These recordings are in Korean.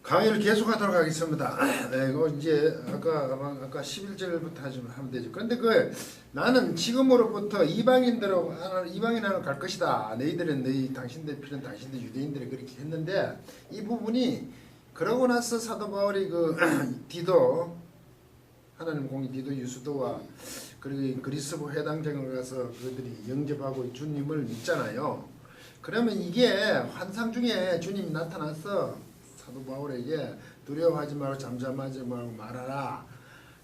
강의를 계속하도록 하겠습니다. 네, 이거 이제 아까 11절부터 하면 되죠. 그런데 나는 지금으로부터 이방인하러 갈 것이다. 너희들은 당신들 필은 당신들 유대인들이 그렇게 했는데 이 부분이 그러고 나서 사도 바울이 디도 하나님 공의 디도 유수도와 그리고 그리스도 회당장을 가서 그들이 영접하고 주님을 믿잖아요. 그러면 이게 환상 중에 주님이 나타나서 사도 바울에게 두려워하지 말고 잠잠하지 말고 말하라.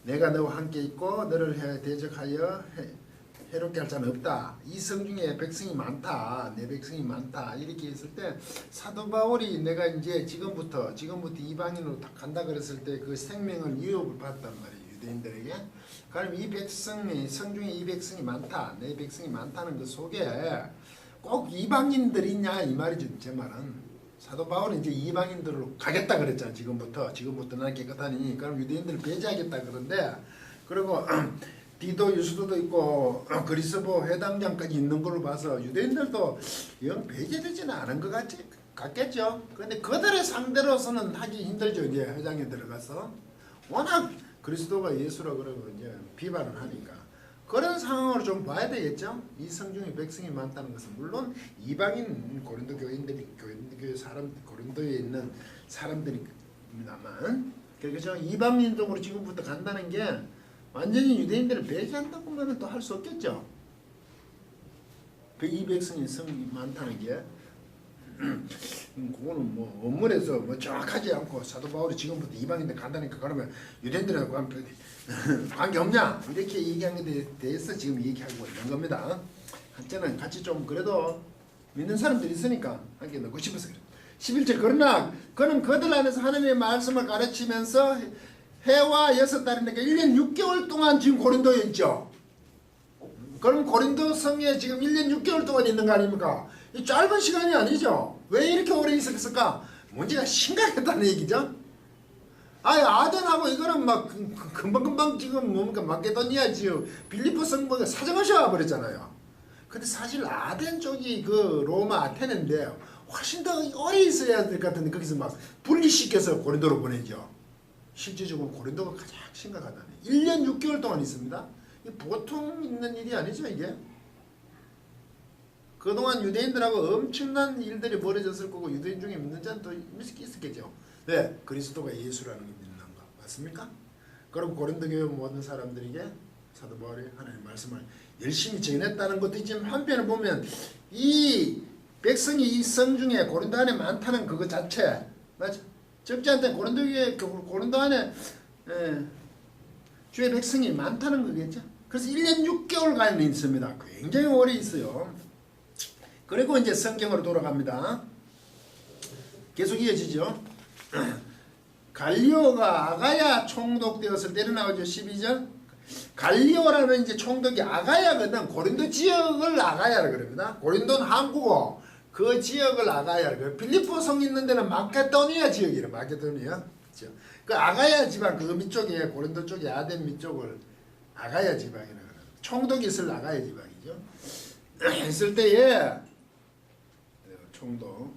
내가 너와 함께 있고 너를 대적하여 해롭게 할 자는 없다. 이 성중에 백성이 많다. 내 백성이 많다. 이렇게 했을 때 사도 바울이 내가 이제 지금부터 이방인으로 간다 그랬을 때 그 생명을 위협을 받단 말이에요. 유대인들에게. 그럼 이 백성이 성중에 이 백성이 많다. 내 백성이 많다는 그 속에 꼭 이방인들이 있냐 이 말이죠. 제 말은. 사도 바울은 이제 이방인들로 가겠다 그랬잖아. 지금부터 나는 깨끗하니 그럼 유대인들을 배제하겠다 그런데 그리고 디도 유수도도 있고 그리스도 회당장까지 있는 걸로 봐서 유대인들도 영 배제되지는 않은 것 같겠죠. 그런데 그들의 상대로서는 하기 힘들죠. 이제 회당에 들어가서 워낙 그리스도가 예수라 그러고 이제 비판을 하니까. 그런 상황으로 좀 봐야 되겠죠. 이 성중에 백성이 많다는 것은 물론 이방인 고린도 교인들이 고린도에 있는 사람들입니다만 그렇죠. 이방인적으로 지금부터 간다는 게 완전히 유대인들을 배제한다고만은 또 할 수 없겠죠. 이 백성이 성이 많다는 게 그거는 뭐 원문에서 뭐 정확하지 않고 사도 바울이 지금부터 이방인들 간다니까 그러면 유대인들하고 관계 없냐 이렇게 얘기한 것에 대해서 지금 얘기하고 있는 겁니다. 한때는 같이 좀 그래도 믿는 사람들이 있으니까 함께 넣고 싶어서 그래. 11절 그러나 그는 그들 안에서 하나님의 말씀을 가르치면서 해와 6달이니까 1년 6개월 동안 지금 고린도에 있죠. 그럼 고린도 성에 지금 1년 6개월 동안 있는 거 아닙니까? 이 짧은 시간이 아니죠. 왜 이렇게 오래 있었을까? 문제가 심각했다는 얘기죠. 아덴하고 이거는 막 금방금방 지금 뭡니까 마케도니아 지역 빌리포 성부가 사정하셔 버렸잖아요. 근데 사실 아덴 쪽이 그 로마 아테네인데 훨씬 더 오래 있어야 될 것 같은데 거기서 막 분리시켜서 고린도로 보내죠. 실질적으로 고린도가 가장 심각하다네. 1년 6개월 동안 있습니다. 보통 있는 일이 아니죠 이게. 그동안 유대인들하고 엄청난 일들이 벌어졌을 거고 유대인 중에 믿는 자는 또 있었겠죠. 네, 그리스도가 예수라는 게 믿는 거 맞습니까? 그럼 고린도 교회 모든 사람들에게 사도 바울이 하나님의 말씀을 열심히 전했다는 것도 있지만 한편에 보면 이 백성이 이 성 중에 고린도 안에 많다는 그거 자체 맞죠? 적지 않다 고린도 안에 주의 백성이 많다는 거겠죠. 그래서 1년 6개월간 있습니다. 굉장히 오래 있어요. 그리고 이제 성경으로 돌아갑니다. 계속 이어지죠. 갈리오가 아가야 총독되었을 때 나오죠. 12절. 갈리오라는 이제 총독이 아가야거든. 고린도 지역을 아가야라 그럽니다. 고린도는 한국어. 그 지역을 아가야라 그래요. 빌립보 성 있는 데는 마케도니아 지역이래. 마케도니아. 그렇죠? 그 아가야 지방 그 밑쪽에 고린도 쪽에 아덴 밑쪽을 아가야 지방이라 그래요. 총독이 있을 아가야 지방이죠. 있을 때에 총독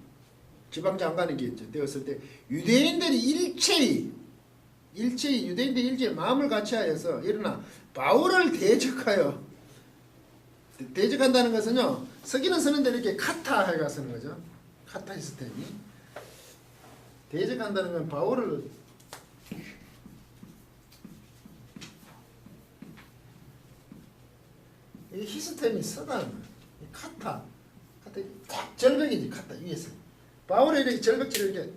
지방장관이 되었을 때 유대인들이 일체히 유대인들이 일체히 마음을 같이하여서 일어나 바울을 대적한다는 것은요 서기는 쓰는데 이렇게 카타해가 쓰는 거죠. 카타히스템이 대적한다는 건 바울을 이 히스템이 쓰다는 거예요. 카타 딱 절벽이지. 카타 위에서 바울이 이렇게 절벽지를 이렇게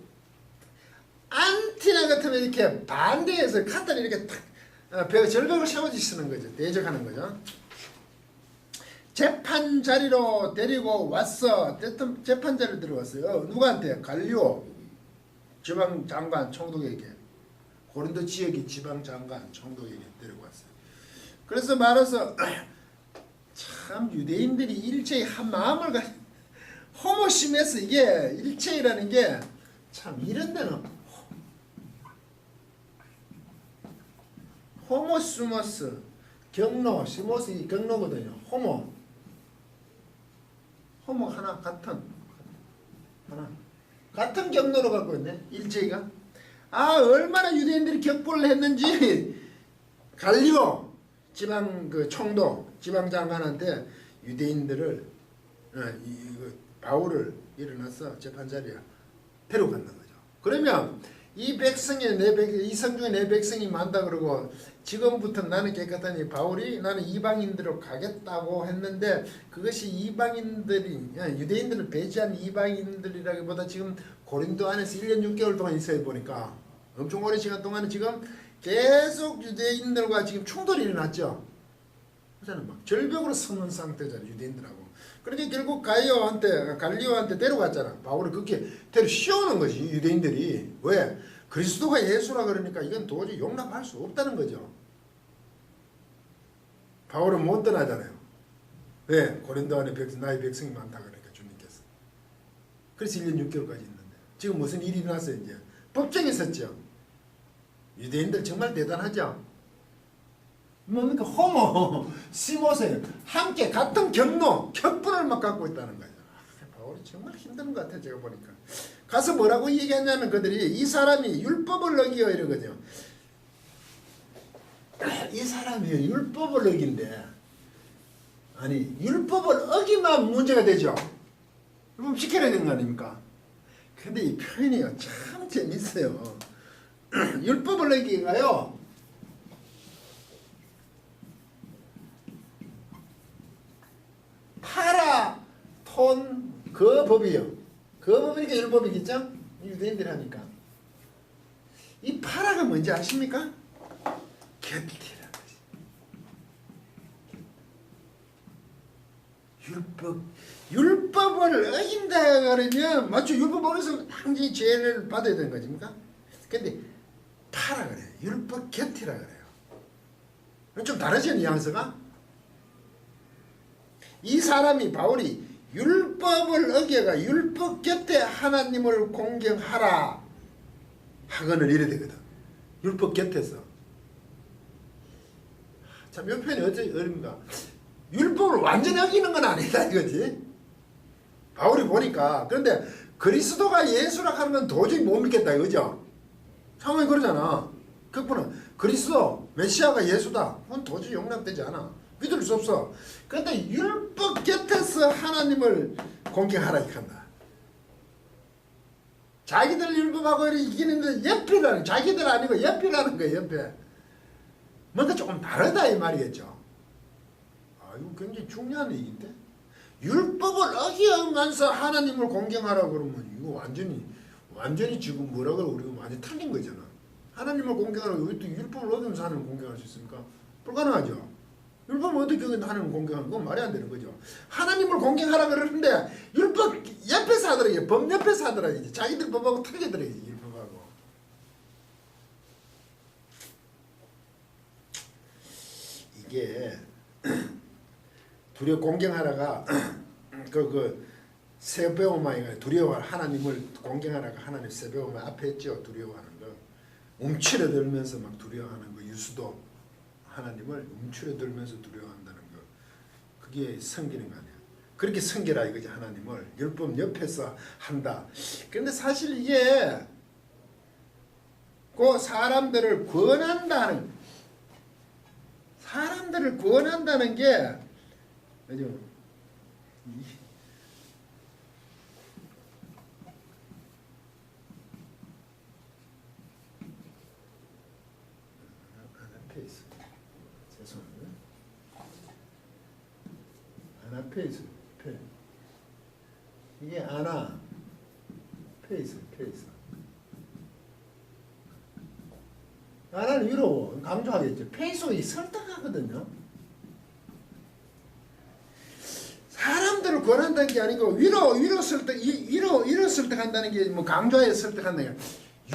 안티나 같으면 이렇게 반대해서 카타를 이렇게 탁 절벽을 세워지 쓰는 거죠. 대적하는 거죠. 재판 자리로 데리고 왔어. 재판 자리로 들어왔어요. 누구한테? 갈리오 지방장관 총독에게. 고린도 지역의 지방장관 총독에게 데리고 왔어요. 그래서 말해서 참 유대인들이 일체히 한 마음을 호모시메스 이게 일체이라는 게 참 이런 데는 호모스모스 경로 시모스 이 경로거든요. 호모 하나 같은 경로로 갖고 있네. 일체이가 얼마나 유대인들이 격보를 했는지 갈리오 지방 그 총독 지방장관한테 유대인들을 바울을 일어나서 재판자리에 데려간다는 거죠. 그러면 이 성중에 내 백성이 많다 그러고 지금부터 나는 깨끗하니 바울이 나는 이방인들로 가겠다고 했는데 그것이 이방인들이 유대인들을 배제한 이방인들이라기보다 지금 고린도 안에서 1년 6개월 동안 있어야 보니까 엄청 오랜 시간 동안은 지금 계속 유대인들과 지금 충돌이 일어났죠. 그래서 막 절벽으로 서는 상태잖아요. 유대인들하고. 그러니까 결국 갈리오한테 데려갔잖아. 바울을 그렇게 데려 씌우는 거지. 유대인들이. 왜? 그리스도가 예수라 그러니까 이건 도저히 용납할 수 없다는 거죠. 바울은 못 떠나잖아요. 왜? 고린도 안에 나의 백성이 많다 그러니까 주님께서. 그래서 1년 6개월까지 있는데 지금 무슨 일이 일어났어요 이제. 법정에 섰죠. 유대인들 정말 대단하죠. 뭡니까? 호모, 시모세 함께 같은 격분을 막 갖고 있다는 거죠. 바울이 정말 힘든 것 같아요. 제가 보니까. 가서 뭐라고 얘기하냐면 그들이 이 사람이 율법을 어기어 이러거든요. 이 사람이 율법을 어긴데 아니 율법을 어기면 문제가 되죠. 율법 지켜야 되는 거 아닙니까? 근데 이 표현이요 참 재밌어요. 율법을 어기가요 파라톤 그 법이요. 그 법이니까 율법이겠죠? 유대인들이 하니까. 이 파라가 뭔지 아십니까? 곁이라는 거지. 율법을 어긴다 그러면 맞죠? 율법 어겨서 항상 죄를 받아야 되는 거지입니까? 근데 파라 그래요. 율법 곁이라 그래요. 좀 다르죠 뉘앙스가? 이 사람이 바울이 율법을 어겨가 율법 곁에 하나님을 공경하라 하거늘 이래 되거든. 율법 곁에서. 참 이 표현이 어렵니까? 율법을 완전히 어기는 건 아니다 이거지. 바울이 보니까. 그런데 그리스도가 예수라 하는 건 도저히 못 믿겠다 이거죠. 상황이 그러잖아. 그분은 그리스도 메시아가 예수다. 그건 도저히 용납되지 않아. 믿을 수 없어. 그런데 율법 곁에서 하나님을 공경하라 이간다. 자기들 율법하고 이기는데 옆이라는 자기들 아니고 옆이라는 거예요. 옆에. 뭔가 조금 다르다 이 말이겠죠. 이거 굉장히 중요한 얘기인데. 율법을 어기면서 하나님을 공경하라고 그러면 이거 완전히 지금 뭐라고 우리가 완전히 틀린 거잖아. 하나님을 공경하라고 왜 또 율법을 어기면서 하나님을 공경할 수 있습니까? 불가능하죠. 율법을 어떻게 하나님을 공경하는 건 말이 안 되는 거죠. 하나님을 공경하라 그러는데 율법 옆에서 하더라고요. 법 옆에서 하더라고요. 자기들 법하고 틀리게 더라고요. 율법하고. 이게 두려워 공경하라가 세배오마이가 두려워 하나님을 공경하라가 하나님 세배오마 앞에 했죠. 두려워하는 거. 움츠러들면서 막 두려워하는 거. 유수도 하나님을 움츠러들면서 두려워한다는 거. 그게 섬기는 거 아니야. 그렇게 섬기라 이거지. 하나님을 율법 옆에서 한다. 그런데 사실 이게 그 사람들을 권한다는 게 뭐죠? 페이스. 죄송합니다. 아나페이스. 이게 아나 페이스. 아나는 위로 강조하겠죠. 페이스가 설득하거든요. 사람들을 권한다는 게 아니고 위로 설득한다는 게 뭐 강조하여 설득한다는 게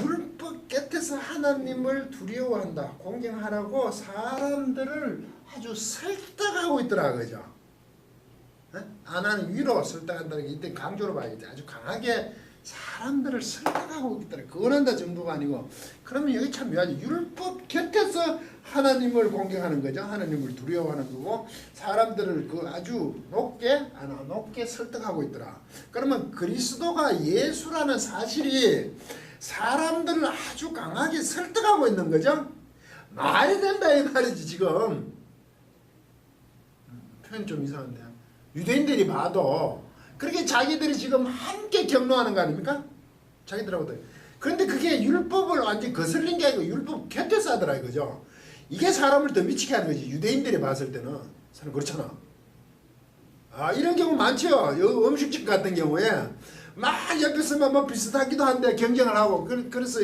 율법 곁에서 하나님을 두려워한다, 공경하라고 사람들을 아주 설득하고 있더라 그죠. 하나님 위로 설득한다는 게 이때 강조로 봐야겠지. 아주 강하게 사람들을 설득하고 있더라. 권한다 정도가 아니고. 그러면 여기 참 묘하지. 율법 곁에서 하나님을 공경하는 거죠. 하나님을 두려워하는 거고 사람들을 그 아주 높게 설득하고 있더라. 그러면 그리스도가 예수라는 사실이 사람들을 아주 강하게 설득하고 있는 거죠. 말이 된다 이 말이지. 지금 표현 좀 이상한데요. 유대인들이 봐도 그렇게 자기들이 지금 함께 경로하는 거 아닙니까? 자기들하고도. 그런데 그게 율법을 완전히 거슬린 게 아니고 율법 곁에서 하더라 이거죠. 이게 사람을 더 미치게 하는 거지. 유대인들이 봤을 때는 사람 그렇잖아. 아, 이런 경우 많죠. 음식집 같은 경우에 막 옆에서 뭐 비슷하기도 한데 경쟁을 하고 그래서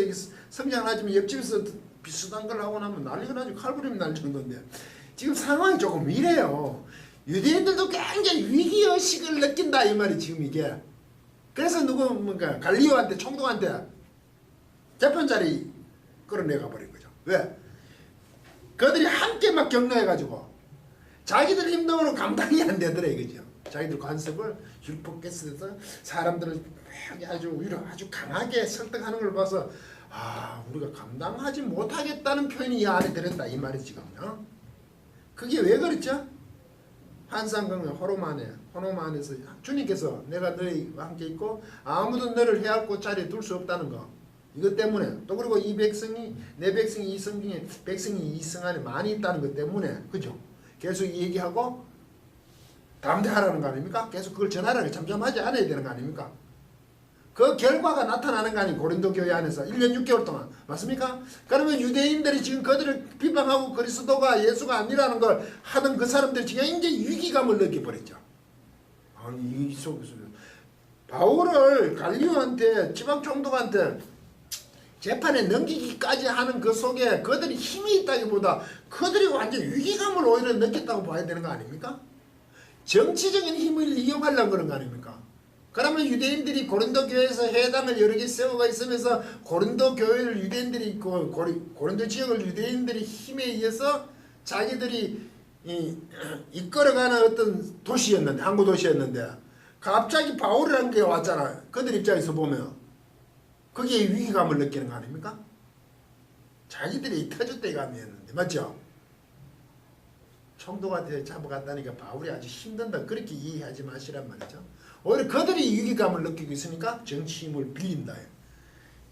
성장을 하지만 옆집에서 비슷한 걸 하고 나면 난리가 나죠. 칼부림이 날 정도인데 지금 상황이 조금 이래요. 유대인들도 굉장히 위기의식을 느낀다 이 말이 지금 이게. 그래서 뭔가 갈리오한테 총독한테 재판자리 끌어내가 버린 거죠. 왜? 그들이 함께 막 격려해가지고 자기들 힘으로 감당이 안 되더라 이거죠. 자기들 관습을 율법께서 사람들을 아주 강하게 설득하는 걸 봐서 아 우리가 감당하지 못하겠다는 표현이 이 안에 들었다 이 말이 지금요. 그게 왜 그랬죠? 환상강의 호로만에서 주님께서 내가 너희와 함께 있고 아무도 너를 해할 곳자리에 둘 수 없다는 거. 이것 때문에 또 그리고 이 백성이 내 백성이 이성 중에 백성이 이성 안에 많이 있다는 것 때문에 그죠? 계속 얘기하고 담대하라는 거 아닙니까? 계속 그걸 전하라고 잠잠하지 않아야 되는 거 아닙니까? 그 결과가 나타나는 거 아니에요. 고린도 교회 안에서 1년 6개월 동안 맞습니까? 그러면 유대인들이 지금 그들을 비방하고 그리스도가 예수가 아니라는 걸 하던 그 사람들이 지금 이제 위기감을 느껴버렸죠. 아니 이 속에서 바울을 갈리오한테 지방총독한테 재판에 넘기기까지 하는 그 속에 그들이 힘이 있다기보다 그들이 완전 위기감을 오히려 느꼈다고 봐야 되는 거 아닙니까? 정치적인 힘을 이용하려고 그런 거 아닙니까? 그러면 유대인들이 고린도 교회에서 회당을 여러 개 세워가 있으면서 고린도 교회를 유대인들이 고린도 지역을 유대인들이 힘에 의해서 자기들이 이끌어가는 어떤 도시였는데 항구 도시였는데 갑자기 바울이라는 게 왔잖아. 그들 입장에서 보면 거기에 위기감을 느끼는 거 아닙니까? 자기들이 터줏대감이었는데 맞죠? 총독한테 잡아갔다니까 바울이 아주 힘든다 그렇게 이해하지 마시란 말이죠. 오히려 그들이 위기감을 느끼고 있으니까 정치 힘을 빌린다.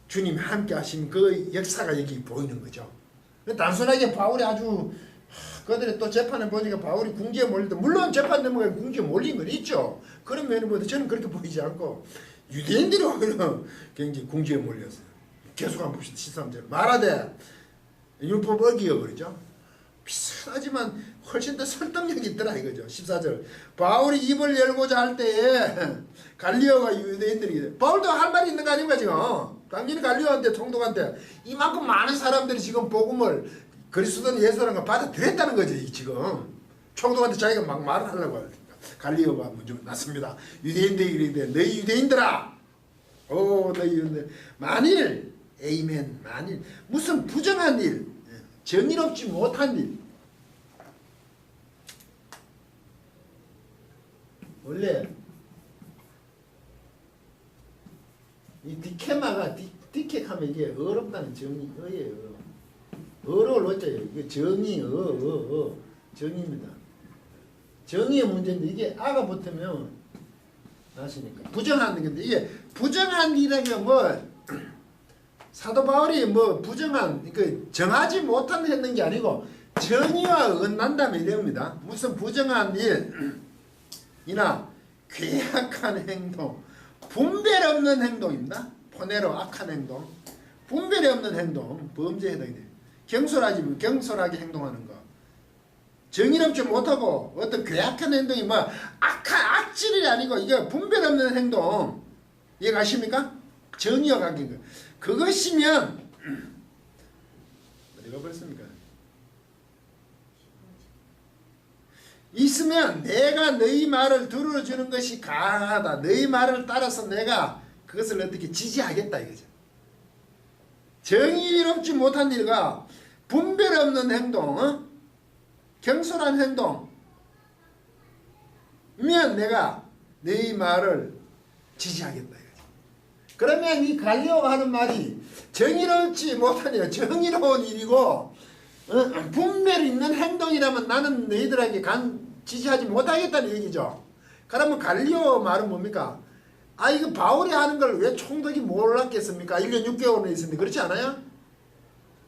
주님이 함께 하신 그 역사가 여기 보이는 거죠. 단순하게 바울이 아주 그들이 또 재판을 보니까 바울이 궁지에 몰리다 물론 재판 넘어가 궁지에 몰린 건 있죠. 그런 면을 보다 저는 그렇게 보이지 않고 유대인들이 오히려 굉장히 궁지에 몰렸어요. 계속 한번 봅시다. 13절 말하되 율법 어기여 그러죠. 비슷하지만 훨씬 더 설득력이 있더라 이거죠. 14절 바울이 입을 열고자 할 때에 갈리오가 유대인들이 바울도 할 말이 있는 거 아닙니까 지금. 당연히 갈리오한테 총독한테 이만큼 많은 사람들이 지금 복음을 그리스도는 예수라는 걸 받아들였다는 거지 지금. 총독한테 자기가 막 말을 하려고 하니까 갈리오가 먼저 났습니다. 유대인들이 이르되 너희 유대인들아 너희 유대인들 만일 에이멘 만일 무슨 부정한 일 정의롭지 못한 일 원래 이 디케마가 디케하면 이게 어렵다는 정의어예요. 어를 어째요. 이게 정의입니다. 정의의 문제인데 이게 아가 붙으면 나시니까 부정한 건데 이게 부정한 일이라면 뭐 사도 바울이 뭐 부정한 그 정하지 못한 했는 게 아니고 정의와 어긋난다면 이럽니다. 무슨 부정한 일이나 괴악한 행동, 분별 없는 행동입니다. 포네로 악한 행동, 분별이 없는 행동, 범죄에 해당이 돼요. 경솔하게 행동하는 거. 정의롭지 못하고 어떤 괴악한 행동이 뭐 악질이 아니고 이게 분별 없는 행동. 이해가십니까? 정의와 관계인 거. 그것이면 어디가 벌습니까? 있으면 내가 너희 말을 들어주는 것이 가하다. 너희 말을 따라서 내가 그것을 어떻게 지지하겠다 이거죠. 정의롭지 못한 일과 분별 없는 행동, 경솔한 행동이면 내가 너희 말을 지지하겠다 이거죠. 그러면 이 갈리오가 하는 말이 정의롭지 못한 일, 정의로운 일이고 분별 있는 행동이라면 나는 너희들에게 지지하지 못하겠다는 얘기죠. 그러면 갈리오 말은 뭡니까? 아 이거 바울이 하는 걸 왜 총독이 몰랐겠습니까? 1년 6개월에 있었는데 그렇지 않아요?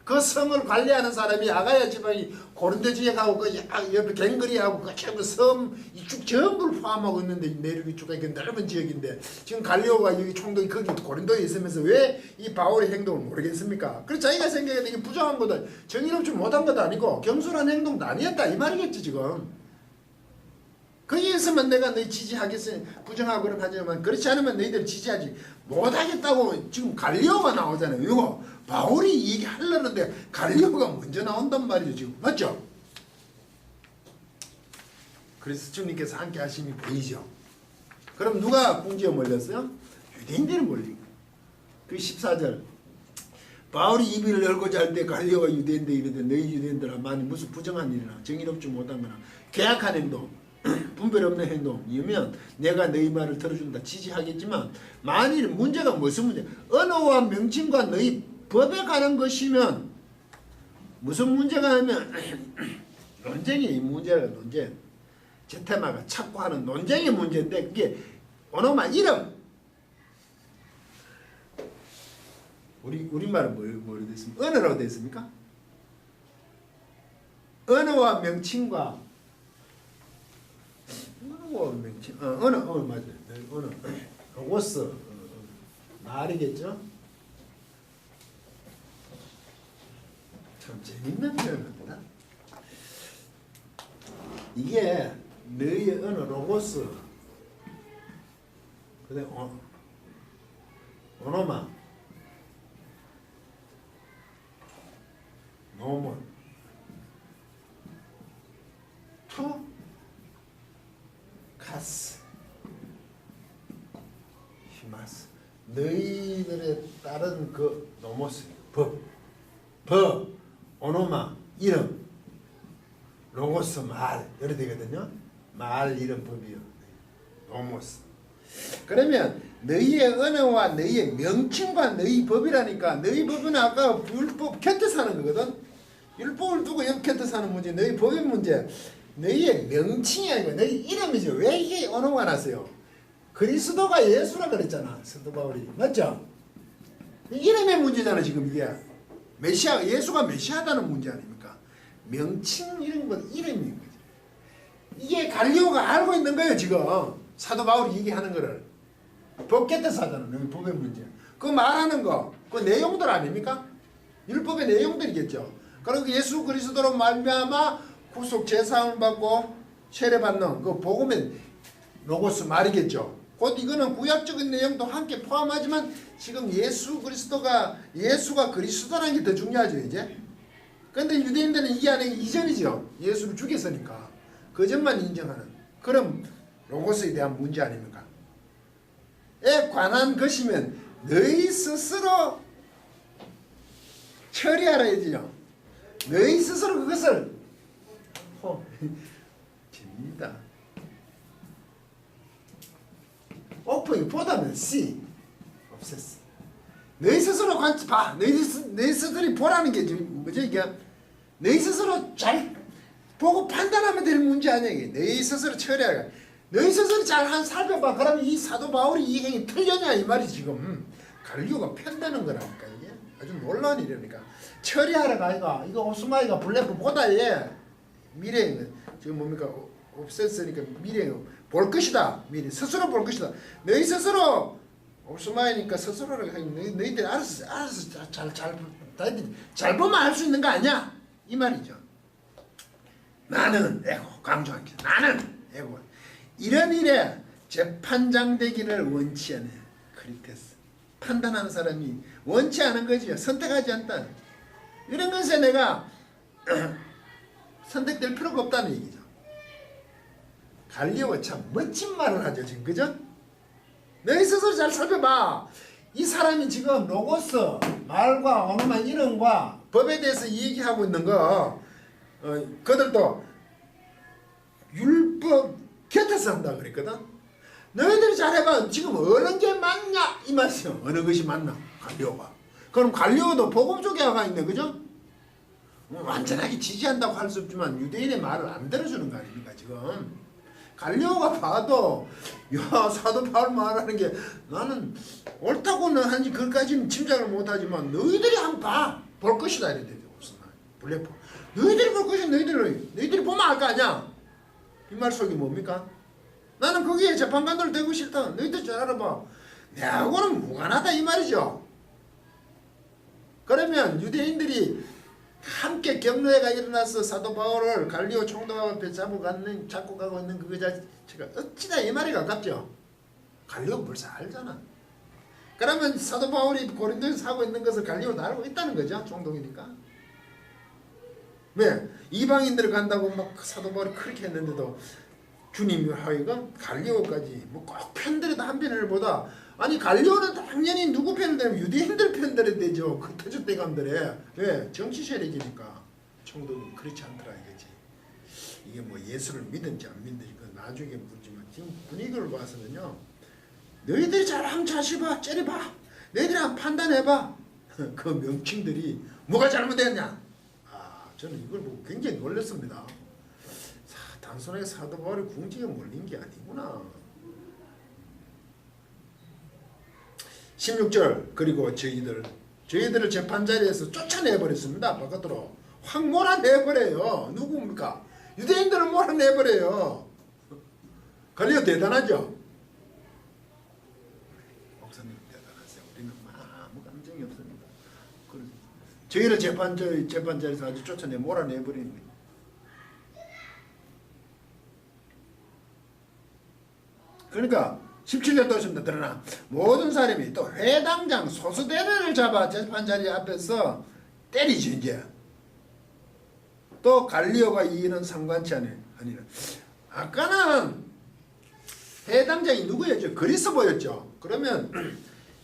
그 성을 관리하는 사람이 아가야 지방이 고린도 지역하고 그 옆에 갱그리하고 그 전부 섬 이쪽 전부를 포함하고 있는데 내륙 이쪽 이게 넓은 지역인데 지금 갈리오가 여기 총독이 거기 고린도에 있으면서 왜 이 바울의 행동을 모르겠습니까? 그래서 자기가 생각해도 이게 부정한 거다 정의롭지 못한 것도 아니고 경솔한 행동도 아니었다 이 말이겠지 지금. 거기에 있으면 내가 너희 지지하겠으니 부정하고는 하지만 그렇지 않으면 너희들 지지하지 못하겠다고 지금 갈리오가 나오잖아요. 이거 바울이 얘기하려는데 갈리오가 먼저 나온단 말이죠 지금. 맞죠? 그래서 주님께서 함께 하심이 보이죠. 그럼 누가 궁지에 몰렸어요? 유대인들이 몰린 거예요. 그 14절 바울이 입을 열고자 할 때 갈리오가 유대인들 이르되 너희 유대인들아 만일 무슨 부정한 일이나 정의롭지 못한 거나 계약한 행동 분별 없는 행동이면 내가 너희 말을 들어준다 지지하겠지만 만일 문제가 무슨 문제 언어와 명칭과 너희 법에 관한 것이면 무슨 문제가 하면 논쟁이 문제가 논쟁 제 테마가 찾고 하는 논쟁의 문제인데 그게 언어만 이름 우리말은 뭐로 되어 있습니까? 언어라고 되어 있습니까? 언어와 명칭과 명칭 언어 맞아요. 언어 로고스 말이겠죠. 참 재밌는 표현입니다. 이게 너희의 언어 로고스 그다음 오노마 노몬 투 카스 히마스 너희들의 다른 그 노모스 법 오노마 이름 로고스 말 이렇게 되거든요. 말 이름 법이요. 노모스 그러면 너희의 언어와 너희의 명칭과 너희 법이라니까 너희 법은 아까 율법 곁에 사는 거거든. 율법을 두고 옆 곁에 사는 문제 너희 법의 문제 너희의 명칭이 아니고 너희 이름이죠. 왜 이게 언어가 났어요? 그리스도가 예수라 그랬잖아. 사도 바울이. 맞죠? 이름의 문제잖아 지금 이게. 메시아 예수가 메시아다는 문제 아닙니까? 명칭 이런 건 이름인 거죠. 이게 갈리오가 알고 있는 거예요 지금. 사도 바울이 얘기하는 거를. 법 곁에서 하잖아. 너희 법의 문제. 그 말하는 거. 그 내용들 아닙니까? 율법의 내용들이겠죠. 그리고 예수 그리스도로 말미암아 구속 제사함을 받고 세례받는 그 복음의 로고스 말이겠죠. 곧 이거는 구약적인 내용도 함께 포함하지만 지금 예수가 그리스도라는 게 더 중요하죠 이제. 그런데 유대인들은 이게 아니고 이전이죠. 예수를 죽였으니까 그 점만 인정하는 그럼 로고스에 대한 문제 아닙니까? 에 관한 것이면 너희 스스로 처리하라 해야지요. 너희 스스로 그것을 재밌다. 오픈이 보다는 C 없앴어. 너희 스스로 봐. 너희 스스로 보라는 게 뭐죠 이게? 너희 스스로 잘 보고 판단하면 되는 문제 아니야 이게. 너희 스스로 처리하라. 너희 스스로 잘 살펴봐. 그러면 이 사도 바울이 이 행위 틀렸냐 이 말이 지금. 갈리오가 편드는 거라니까 이게. 아주 놀라운 일이니까. 처리하라가 아니가. 이거 오스마이가 블랙을 보다 얘. 미래에 지금 뭡니까? 없앴으니까 미래에 볼 것이다. 미래 스스로 볼 것이다. 너희 스스로 오스마이니까 스스로를 너희들 알아서 잘 보면 알 수 있는 거 아니야? 이 말이죠. 나는 에고 강조할게. 나는 에고 이런 일에 재판장 되기를 원치 않아. 크리테스 판단하는 사람이 원치 않은 거지요. 선택하지 않다. 이런 것에 내가 선택될 필요가 없다는 얘기죠. 갈리오가 참 멋진 말을 하죠 지금. 그죠? 너희 스스로 잘 살펴봐. 이 사람이 지금 로고스 말과 오노마 이름과 법에 대해서 얘기하고 있는 거 그들도 율법 곁에서 한다 그랬거든. 너희들이 잘해봐. 지금 어느 게 맞냐 이 말이요. 어느 것이 맞나 갈리오가. 그럼 갈리오도 복음 쪽에 가 있네. 그죠? 완전하게 지지한다고 할 수 없지만 유대인의 말을 안 들어주는 거 아닙니까 지금. 갈리오가 봐도 야 사도 바울 말하는 게 나는 옳다고는 하는지 그것까지는 짐작을 못하지만 너희들이 한번 봐. 볼 것이다 이랬는데 무슨 말 블레포 너희들이 볼 것이다. 너희들이 보면 알 거 아니야. 이 말 속이 뭡니까? 나는 거기에 재판관들 되고 싫다. 너희들 잘 알아봐. 내하고는 무관하다 이 말이죠. 그러면 유대인들이 함께 경로회가 일어나서 사도 바울을 갈리오 총독 앞에 잡고 가고 있는 그거 자체가 어찌나 이 말이 가깝죠. 갈리오 벌써 알잖아. 그러면 사도 바울이 고린도에서 하고 있는 것을 갈리오도 알고 있다는 거죠. 총독이니까. 왜? 이방인들 간다고 막 사도 바울이 그렇게 했는데도 주님이 하여금 갈리오까지 뭐 꼭 편들어도 한 편을 보다 아니 갈리오는 당연히 누구 편을 들면 유대인들 편 들어야 되죠. 그 터줏대감들의 왜? 정치 세력이니까. 총독은 그렇지 않더라 이거지. 이게 뭐 예수를 믿은지 안 믿은지 그 나중에 묻지만 지금 분위기를 봐서는요. 너희들이 잘하면 자시 봐, 째려봐. 너희들이 한번 판단해봐. 그 명칭들이 뭐가 잘못됐냐. 저는 이걸 보고 굉장히 놀랐습니다. 단순하게 사도 바울이 궁지에 몰린 게 아니구나. 16절 그리고 저희들을 재판자리에서 쫓아내버렸습니다. 바깥으로 확 몰아내버려요. 누구입니까? 유대인들을 몰아내버려요. 갈리오 대단하죠? 목사님 대단하세요. 우리는 아무 감정이 없습니다. 저희를 재판자리에서 아주 몰아내버리는 거예요. 그러니까 17절 또 있습니다. 그러나 모든 사람이 또 회당장 소수대를 잡아 재판자리 앞에서 때리죠. 이제 또 갈리오가 이 일은 상관치 아니라 아까는 회당장이 누구였죠? 그리스도였죠. 그러면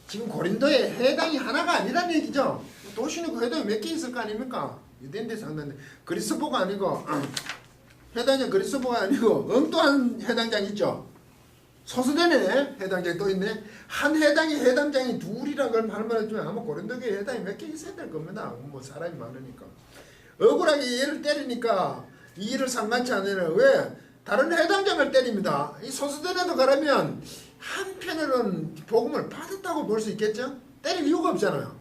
지금 고린도에 회당이 하나가 아니란 얘기죠. 도시는 그 회당이 몇 개 있을 거 아닙니까? 유대인들 상당히 그리스도가 아니고 회당장 그리스도가 아니고 엉뚱한 회당장 있죠. 소수되네. 해당장이 또 있네. 한 해당이 해당장이 둘이라고 말해주면 아마 고린도교회 해당이 몇 개 있어야 될 겁니다. 뭐 사람이 많으니까. 억울하게 얘를 때리니까 이 일을 상관치 않으면 왜? 다른 해당장을 때립니다. 이 소수된에도 그러면 한편으로는 복음을 받았다고 볼 수 있겠죠? 때릴 이유가 없잖아요.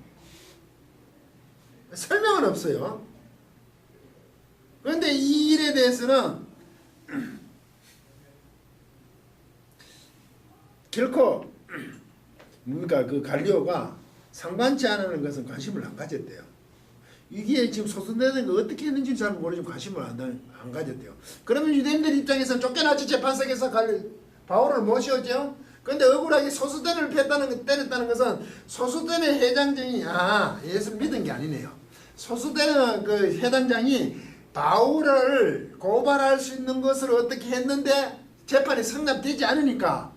설명은 없어요. 그런데 이 일에 대해서는 결코 뭡니까 그 갈리오가 상관치 않은 것은 관심을 안 가졌대요. 이게 지금 소수되는 거 어떻게 했는지 잘 모르지만 관심을 안 가졌대요. 그러면 유대인들 입장에서는 쫓겨났지. 재판석에서 바울을 모시었죠. 그런데 억울하게 소수된을 때렸다는 것은 소수된의 회장장이 예수 믿은 게 아니네요. 소수된의 그 회장장이 바울을 고발할 수 있는 것을 어떻게 했는데 재판이 성납되지 않으니까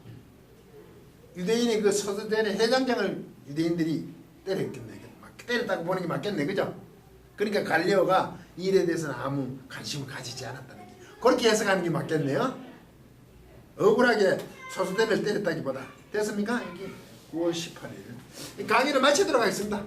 유대인이 그 소수된의 회장장을 유대인들이 때렸겠네. 때렸다고 보는 게 맞겠네. 그죠? 그러니까 갈리오가 이 일에 대해서는 아무 관심을 가지지 않았다는 게 그렇게 해석하는 게 맞겠네요. 억울하게 소수된을 때렸다기보다. 됐습니까? 이게 9월 18일 강의를 마치도록 하겠습니다.